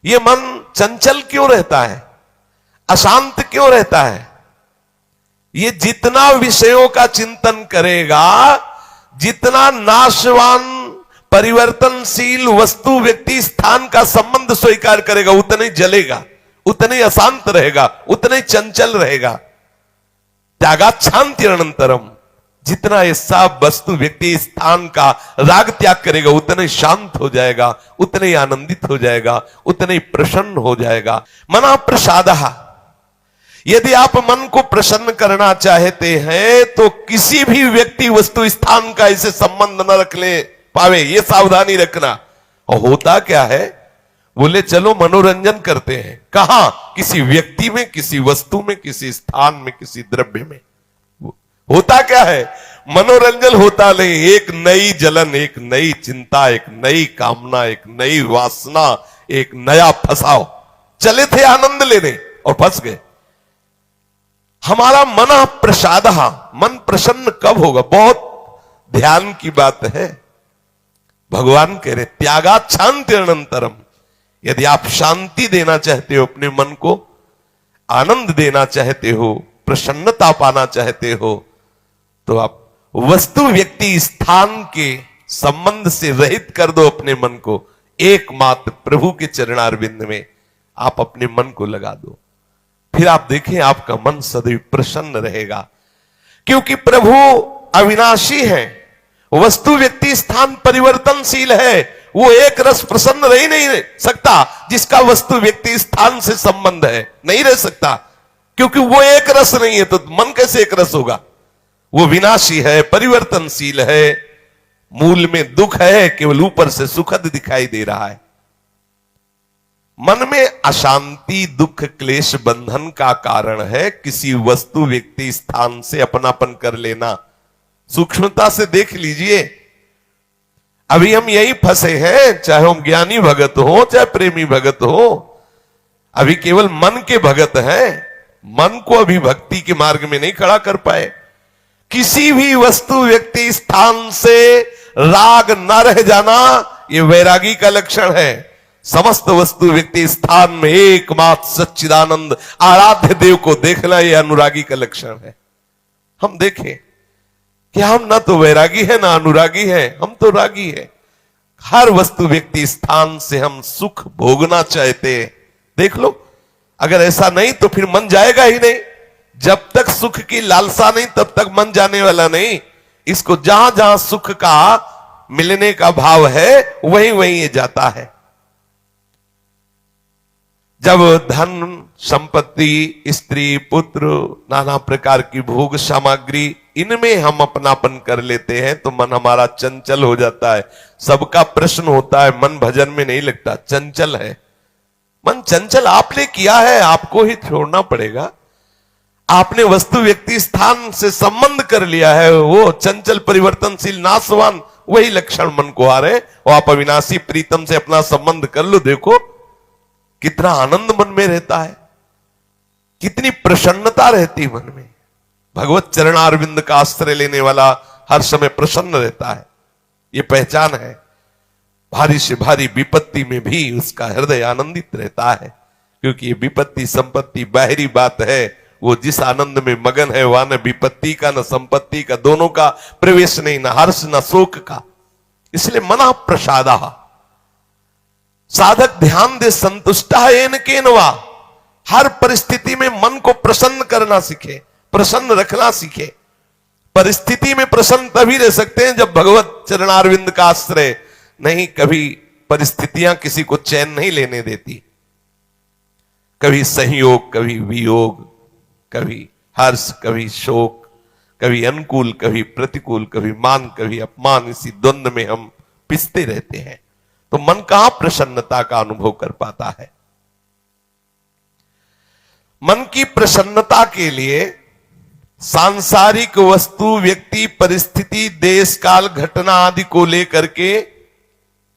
ये मन चंचल क्यों रहता है, अशांत क्यों रहता है? ये जितना विषयों का चिंतन करेगा, जितना नाशवान परिवर्तनशील वस्तु व्यक्ति स्थान का संबंध स्वीकार करेगा, उतना ही जलेगा, उतना ही अशांत रहेगा, उतना ही चंचल रहेगा। त्यागाच्छांति अनंतरम, जितना ये सब वस्तु व्यक्ति स्थान का राग त्याग करेगा, उतना ही शांत हो जाएगा, उतना ही आनंदित हो जाएगा, उतना ही प्रसन्न हो जाएगा। मना प्रसादः, यदि आप मन को प्रसन्न करना चाहते हैं तो किसी भी व्यक्ति वस्तु स्थान का इसे संबंध न रख ले पावे, ये सावधानी रखना। और होता क्या है, बोले चलो मनोरंजन करते हैं, कहां? किसी व्यक्ति में, किसी वस्तु में, किसी स्थान में, किसी द्रव्य में। होता क्या है, मनोरंजन होता नहीं, एक नई जलन, एक नई चिंता, एक नई कामना, एक नई वासना, एक नया फसाव। चले थे आनंद लेने और फंस गए। हमारा मन प्रसादः, मन प्रसन्न कब होगा? बहुत ध्यान की बात है। भगवान कह रहे त्यागाच्छांति अनंतरम, यदि आप शांति देना चाहते हो अपने मन को, आनंद देना चाहते हो, प्रसन्नता पाना चाहते हो, तो आप वस्तु व्यक्ति स्थान के संबंध से रहित कर दो अपने मन को। एकमात्र प्रभु के चरणारविंद में आप अपने मन को लगा दो, फिर आप देखें आपका मन सदैव प्रसन्न रहेगा। क्योंकि प्रभु अविनाशी है, वस्तु व्यक्ति स्थान परिवर्तनशील है। वो एक रस प्रसन्न रह ही नहीं सकता जिसका वस्तु व्यक्ति स्थान से संबंध है, नहीं रह सकता, क्योंकि वो एक रस नहीं है, तो मन कैसे एक रस होगा? वो विनाशी है, परिवर्तनशील है, मूल में दुख है, केवल ऊपर से सुखद दिखाई दे रहा है। मन में अशांति, दुख, क्लेश, बंधन का कारण है किसी वस्तु व्यक्ति स्थान से अपनापन कर लेना। सूक्ष्मता से देख लीजिए, अभी हम यही फंसे हैं, चाहे हम ज्ञानी भगत हो, चाहे प्रेमी भगत हो, अभी केवल मन के भगत हैं, मन को अभी भक्ति के मार्ग में नहीं खड़ा कर पाए। किसी भी वस्तु व्यक्ति स्थान से राग न रह जाना, यह वैरागी का लक्षण है। समस्त वस्तु व्यक्ति स्थान में एकमात्र सच्चिदानंद आराध्य देव को देखना, यह अनुरागी का लक्षण है। हम देखें कि हम ना तो वैरागी है ना अनुरागी है, हम तो रागी है। हर वस्तु व्यक्ति स्थान से हम सुख भोगना चाहते हैं। देख लो, अगर ऐसा नहीं तो फिर मन जाएगा ही नहीं। जब तक सुख की लालसा नहीं, तब तक मन जाने वाला नहीं। इसको जहां जहां सुख का मिलने का भाव है, वहीं वहीं ये जाता है। जब धन, संपत्ति, स्त्री, पुत्र, नाना प्रकार की भोग सामग्री, इनमें हम अपनापन कर लेते हैं तो मन हमारा चंचल हो जाता है। सबका प्रश्न होता है, मन भजन में नहीं लगता, चंचल है। मन चंचल आपने किया है, आपको ही छोड़ना पड़ेगा। आपने वस्तु व्यक्ति स्थान से संबंध कर लिया है, वो चंचल, परिवर्तनशील, नाशवान, वही लक्षण मन को आ रहे। और आप अविनाशी प्रीतम से अपना संबंध कर लो, देखो कितना आनंद मन में रहता है, कितनी प्रसन्नता रहती मन में। भगवत चरणारविंद का आश्रय लेने वाला हर समय प्रसन्न रहता है, ये पहचान है। भारी से भारी विपत्ति में भी उसका हृदय आनंदित रहता है, क्योंकि ये विपत्ति संपत्ति बाहरी बात है। वो जिस आनंद में मगन है, वहां न विपत्ति का न संपत्ति का, दोनों का प्रवेश नहीं, न हर्ष न शोक का। इसलिए मना प्रसादः, साधक ध्यान दे संतुष्टः येन केनवा। हर परिस्थिति में मन को प्रसन्न करना सीखे, प्रसन्न रखना सीखे। परिस्थिति में प्रसन्न तभी रह सकते हैं जब भगवत चरणारविंद का आश्रय नहीं। कभी परिस्थितियां किसी को चैन नहीं लेने देती, कभी संयोग, कभी वियोग, कभी हर्ष, कभी शोक, कभी अनुकूल, कभी प्रतिकूल, कभी मान, कभी अपमान, इसी द्वंद्व में हम पिसते रहते हैं। तो मन कहां प्रसन्नता का अनुभव कर पाता है? मन की प्रसन्नता के लिए सांसारिक वस्तु, व्यक्ति, परिस्थिति, देश काल, घटना आदि को लेकर के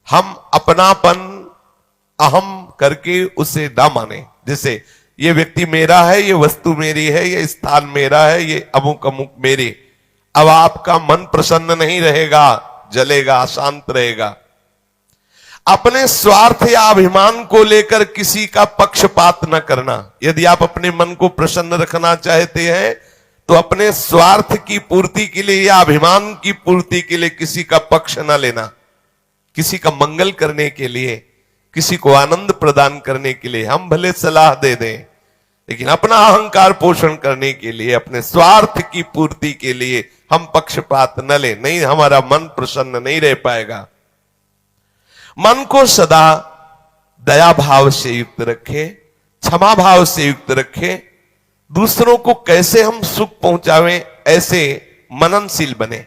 हम अपनापन, अहम करके उसे ना माने। जैसे ये व्यक्ति मेरा है, ये वस्तु मेरी है, ये स्थान मेरा है, ये अमुक अमुक मेरे। अब आपका मन प्रसन्न नहीं रहेगा, जलेगा, अशांत रहेगा। अपने स्वार्थ या अभिमान को लेकर किसी का पक्षपात न करना। यदि आप अपने मन को प्रसन्न रखना चाहते हैं तो अपने स्वार्थ की पूर्ति के लिए या अभिमान की पूर्ति के लिए किसी का पक्ष न लेना। किसी का मंगल करने के लिए, किसी को आनंद प्रदान करने के लिए हम भले सलाह दे दें, लेकिन अपना अहंकार पोषण करने के लिए, अपने स्वार्थ की पूर्ति के लिए हम पक्षपात न लें। नहीं, हमारा मन प्रसन्न नहीं रह पाएगा। मन को सदा दया भाव से युक्त रखें, क्षमा भाव से युक्त रखें। दूसरों को कैसे हम सुख पहुंचावें, ऐसे मननशील बने।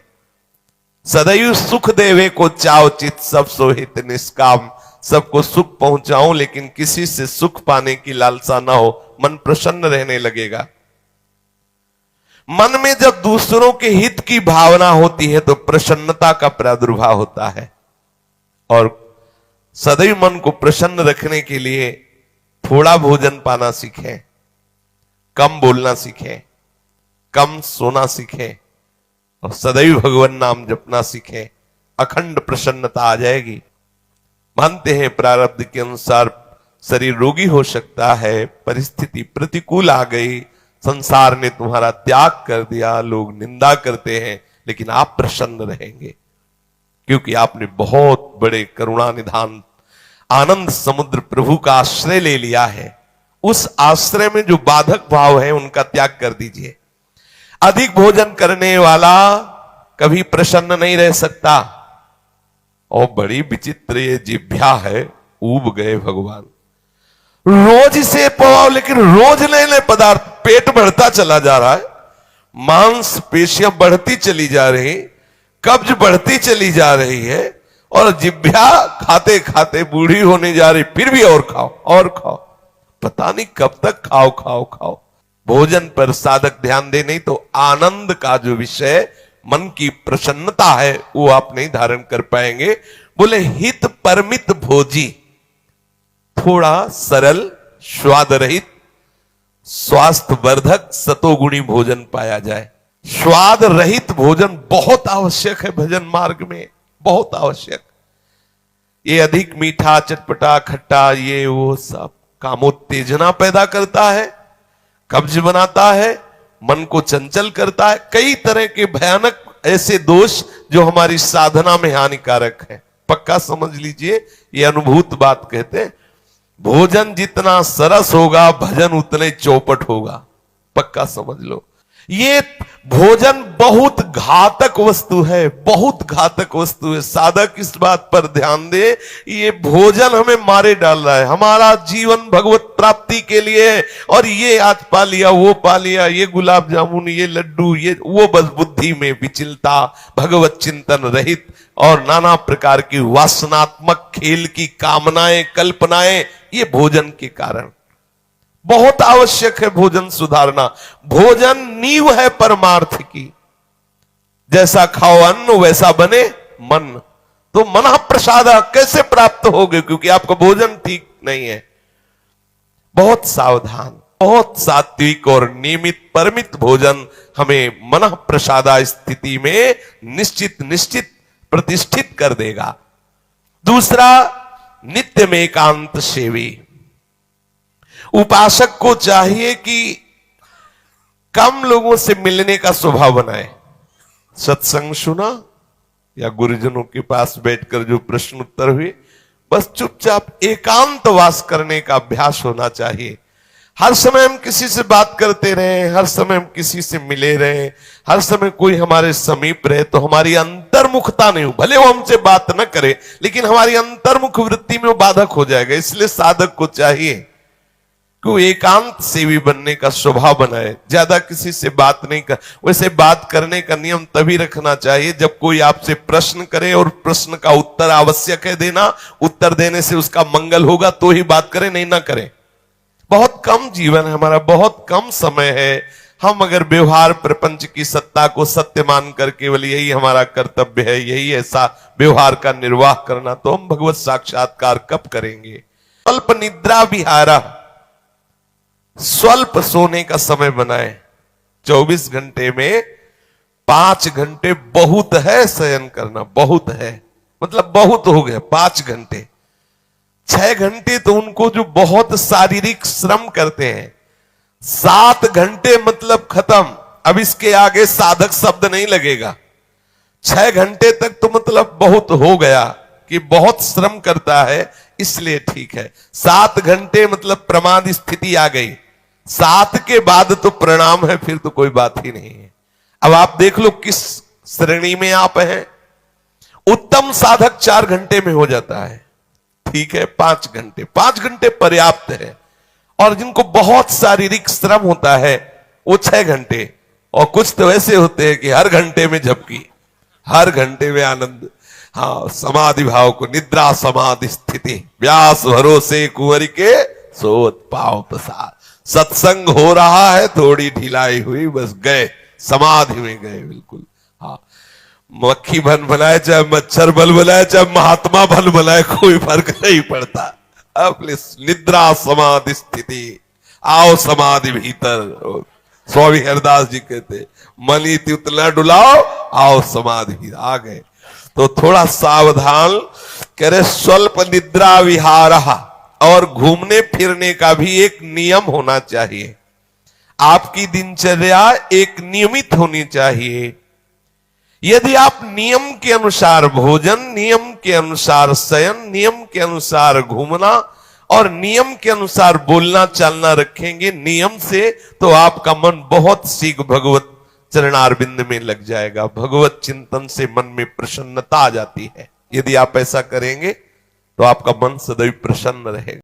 सदैव सुख देवे को चाव चित, सब सोहित निष्काम। सबको सुख पहुंचाऊं लेकिन किसी से सुख पाने की लालसा ना हो, मन प्रसन्न रहने लगेगा। मन में जब दूसरों के हित की भावना होती है तो प्रसन्नता का प्रादुर्भाव होता है। और सदैव मन को प्रसन्न रखने के लिए थोड़ा भोजन पाना सीखें, कम बोलना सीखें, कम सोना सीखें और सदैव भगवान नाम जपना सीखें। अखंड प्रसन्नता आ जाएगी। मानते हैं प्रारब्ध के अनुसार शरीर रोगी हो सकता है, परिस्थिति प्रतिकूल आ गई, संसार ने तुम्हारा त्याग कर दिया, लोग निंदा करते हैं, लेकिन आप प्रसन्न रहेंगे क्योंकि आपने बहुत बड़े करुणा निधान आनंद समुद्र प्रभु का आश्रय ले लिया है। उस आश्रय में जो बाधक भाव है उनका त्याग कर दीजिए। अधिक भोजन करने वाला कभी प्रसन्न नहीं रह सकता। और बड़ी विचित्र ये जिह्वा है, ऊब गए भगवान। रोज इसे पवाओ लेकिन रोज नए नए पदार्थ, पेट बढ़ता चला जा रहा है, मांस पेशियां बढ़ती चली जा रही, कब्ज बढ़ती चली जा रही है और जिह्वा खाते खाते बूढ़ी होने जा रही, फिर भी और खाओ और खाओ। पता नहीं कब तक खाओ खाओ खाओ। भोजन पर साधक ध्यान दे, नहीं तो आनंद का जो विषय मन की प्रसन्नता है वो आप नहीं धारण कर पाएंगे। बोले हित परमित भोजी, थोड़ा सरल, स्वाद रहित, स्वास्थ्य वर्धक सतोगुणी भोजन पाया जाए। स्वाद रहित भोजन बहुत आवश्यक है भजन मार्ग में, बहुत आवश्यक। ये अधिक मीठा, चटपटा, खट्टा, ये वो सब कामोत्तेजना पैदा करता है, कब्ज बनाता है, मन को चंचल करता है। कई तरह के भयानक ऐसे दोष जो हमारी साधना में हानिकारक है। पक्का समझ लीजिए, ये अनुभूत बात कहते हैं। भोजन जितना सरस होगा भजन उतने चौपट होगा। पक्का समझ लो। ये भोजन बहुत घातक वस्तु है, बहुत घातक वस्तु है। साधक इस बात पर ध्यान दे, ये भोजन हमें मारे डाल रहा है। हमारा जीवन भगवत प्राप्ति के लिए है और ये आज पा लिया, वो पा लिया, ये गुलाब जामुन, ये लड्डू, ये वो, बस बुद्धि में विचलता, भगवत चिंतन रहित और नाना प्रकार की वासनात्मक खेल की कामनाएं, कल्पनाएं, ये भोजन के कारण। बहुत आवश्यक है भोजन सुधारना। भोजन नींव है परमार्थ की। जैसा खाओ अन्न वैसा बने मन। तो मन प्रसाद कैसे प्राप्त होगे, क्योंकि आपका भोजन ठीक नहीं है। बहुत सावधान, बहुत सात्विक और नियमित परमित भोजन हमें मन प्रसादा स्थिति में निश्चित प्रतिष्ठित कर देगा। दूसरा, नित्य में एकांत सेवी। उपासक को चाहिए कि कम लोगों से मिलने का स्वभाव बनाए। सत्संग सुना या गुरुजनों के पास बैठकर जो प्रश्न उत्तर हुए, बस चुपचाप एकांतवास करने का अभ्यास होना चाहिए। हर समय हम किसी से बात करते रहे, हर समय हम किसी से मिले रहे, हर समय कोई हमारे समीप रहे, तो हमारी अंतर्मुखता नहीं हो। भले वो हमसे बात न करे लेकिन हमारी अंतर्मुख वृत्ति में वो बाधक हो जाएगा। इसलिए साधक को चाहिए कि एकांत सेवी बनने का स्वभाव बनाए, ज्यादा किसी से बात नहीं कर। वैसे बात करने का नियम तभी रखना चाहिए जब कोई आपसे प्रश्न करे और प्रश्न का उत्तर आवश्यक है देना, उत्तर देने से उसका मंगल होगा तो ही बात करें, नहीं ना करें। बहुत कम जीवन है हमारा, बहुत कम समय है। हम अगर व्यवहार प्रपंच की सत्ता को सत्य मानकर केवल यही हमारा कर्तव्य है, यही ऐसा व्यवहार का निर्वाह करना, तो हम भगवत साक्षात्कार कब करेंगे। अल्प निद्रा विहारा, स्वल्प सोने का समय बनाए। 24 घंटे में 5 घंटे बहुत है शयन करना, बहुत है, मतलब बहुत हो गया 5 घंटे। 6 घंटे तो उनको जो बहुत शारीरिक श्रम करते हैं, 7 घंटे मतलब खत्म, अब इसके आगे साधक शब्द नहीं लगेगा। 6 घंटे तक तो मतलब बहुत हो गया कि बहुत श्रम करता है, इसलिए ठीक है। 7 घंटे मतलब प्रमाद स्थिति आ गई, 7 के बाद तो प्रणाम है, फिर तो कोई बात ही नहीं है। अब आप देख लो किस श्रेणी में आप हैं। उत्तम साधक 4 घंटे में हो जाता है, ठीक है। 5 घंटे, 5 घंटे पर्याप्त है। और जिनको बहुत शारीरिक श्रम होता है वो 6 घंटे, और कुछ तो ऐसे होते हैं कि हर घंटे में झपकी, हर घंटे में आनंद। हाँ, समाधि भाव को निद्रा समाधि स्थिति, व्यास भरोसे कुंवर के सोत पाव प्रसाद। सत्संग हो रहा है, थोड़ी ढिलाई हुई, बस गए समाधि में गए, बिल्कुल। हाँ, मक्खी बन बनाए चाहे मच्छर बन बनाए चाहे महात्मा बन बनाए, कोई फर्क नहीं पड़ता। अपने निद्रा समाधि स्थिति, आओ समाधि भीतर। स्वामी हरदास जी कहते, मनी उतना डुलाओ, आओ समाधि भीतर। आ गए तो थोड़ा सावधान करे। स्वल्प निद्रा विहारा, और घूमने फिरने का भी एक नियम होना चाहिए। आपकी दिनचर्या एक नियमित होनी चाहिए। यदि आप नियम के अनुसार भोजन, नियम के अनुसार शयन, नियम के अनुसार घूमना और नियम के अनुसार बोलना चालना रखेंगे नियम से, तो आपका मन बहुत शीघ्र भगवत चरणारविंद में लग जाएगा। भगवत चिंतन से मन में प्रसन्नता आ जाती है। यदि आप ऐसा करेंगे तो आपका मन सदैव प्रसन्न रहेगा।